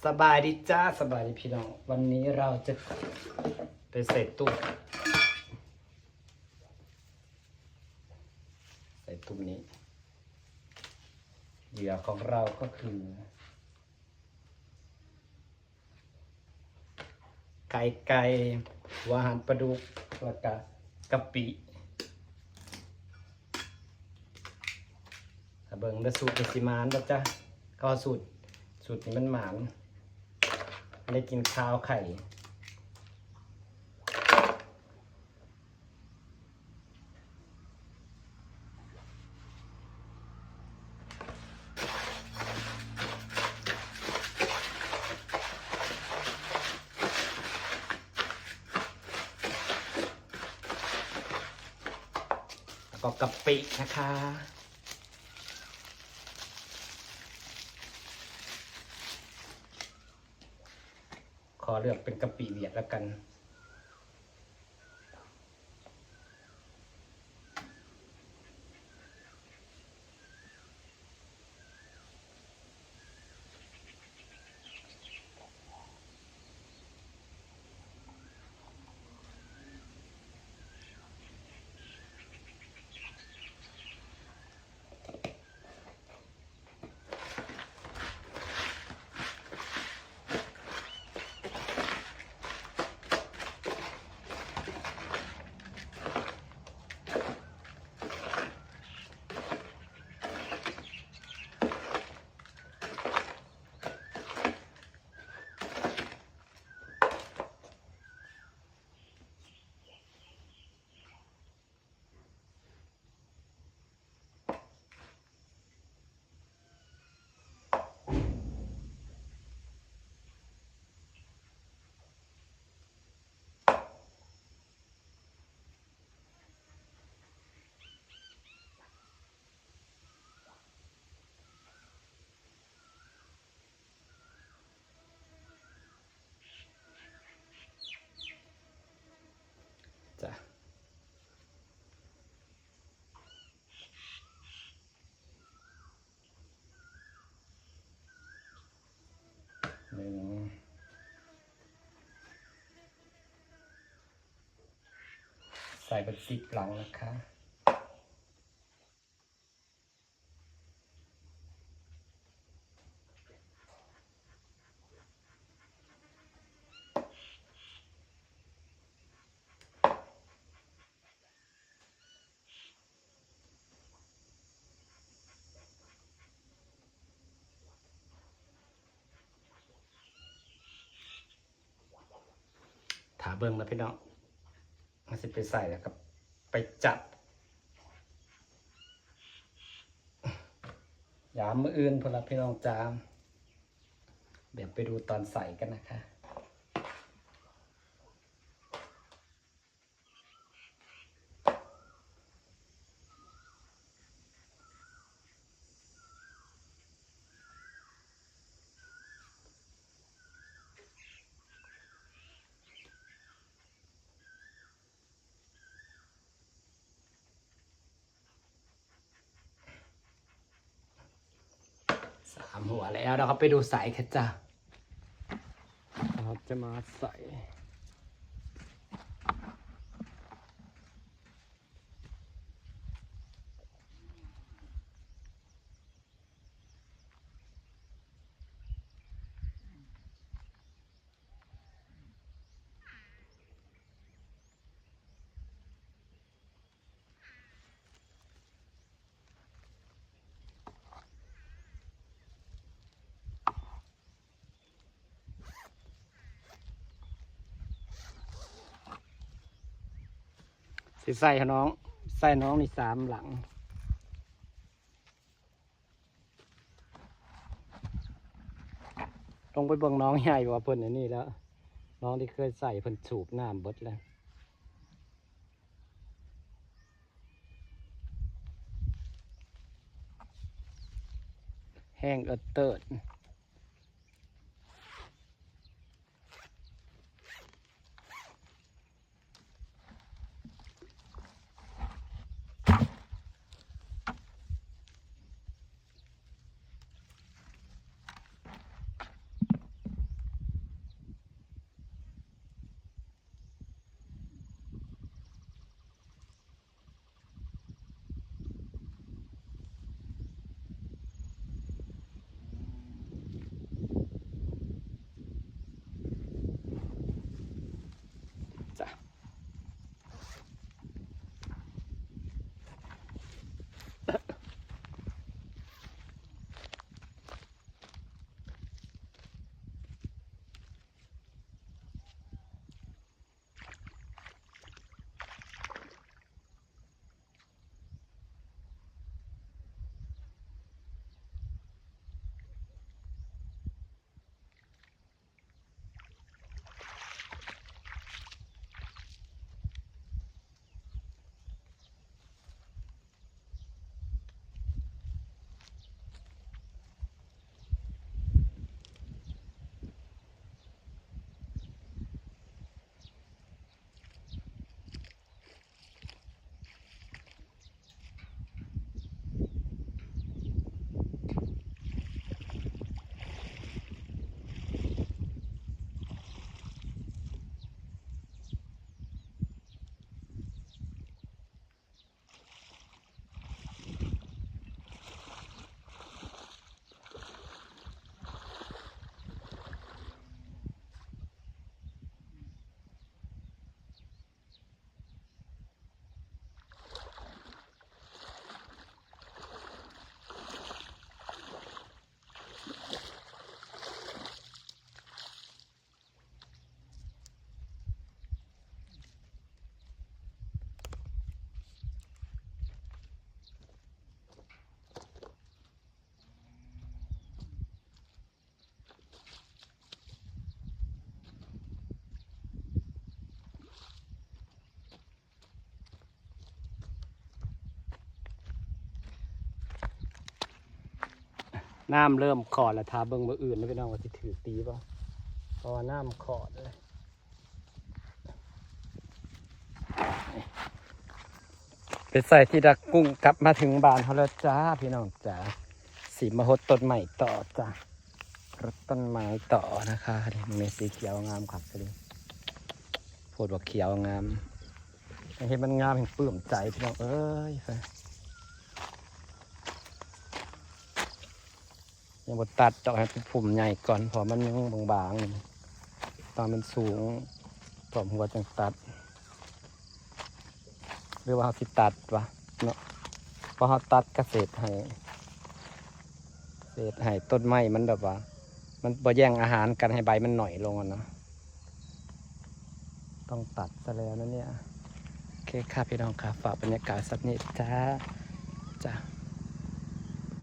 สบายดีจ้าสบายดีพี่น้องวันนี้เราจะไปใส่ตู้นี้เหยื่อของเราก็คือไก่หัวหันปลาดุกแล้วก็กะปิถ้าเบิ่งได้สูตรเป็นสิมานแล้วจ้ะก็สูตรนี้มันหมานได้กินข้าวไข่ก็กะปินะคะขอเลือกเป็นกะปิเวียดแล้วกันจ้ะใส่เป็นสิบหลังนะคะถาเบิ่งแล้วพี่น้องมันสิไปใส่แล้วก็ไปจับยามมืออื่นพอละพี่น้องจามเดี๋ยวไปดูตอนใส่กันนะคะ3 หัวแล้วเราก็ไปดูใส่กันจ้ะเราจะมาใส่สิใส่น้องใส่น้องนี่3 หลังลงไปเบิ่งน้องใหญ่กว่าเพิ่นอันนี้แล้วน้องที่เคยใส่เพิ่นสูบน้ำเบิดแล้วแห้งเติด น้ำเริ่มขอดแล้วทาเบิ่งมืออื่นนะพี่น้องว่าสิถือตีป่ะเพราะว่าน้ำขอดเลยไปใส่ที่ดักกุ้งกลับมาถึงบ้านเขาแล้วจ้าพี่น้องจ้าสีมะฮดต้นใหม่ต่อจ้ารดต้นไม้ต่อนะคะนี่มันสีเขียวงามครับเลยโพดว่าเขียวงามเห็นมันงามเห็นปลื้มใจพี่น้องเอ้ยยังบดตัดดอกให้เป็นผมใหญ่ก่อนเพอมันยังบางๆตอนมันสูงผมหัวจังตัดหรือว่าเขาสิตัดวะเนาะเพราะเขาตัดเกษตรให้ต้นไม้มันแบบว่ามันบ่แย่งอาหารกันให้ใบมันหน่อยลงเนาะต้องตัดซะแล้วนะเนี่ยโอเคครับพี่น้องครับฝากบรรยากาศสักนิดจ้า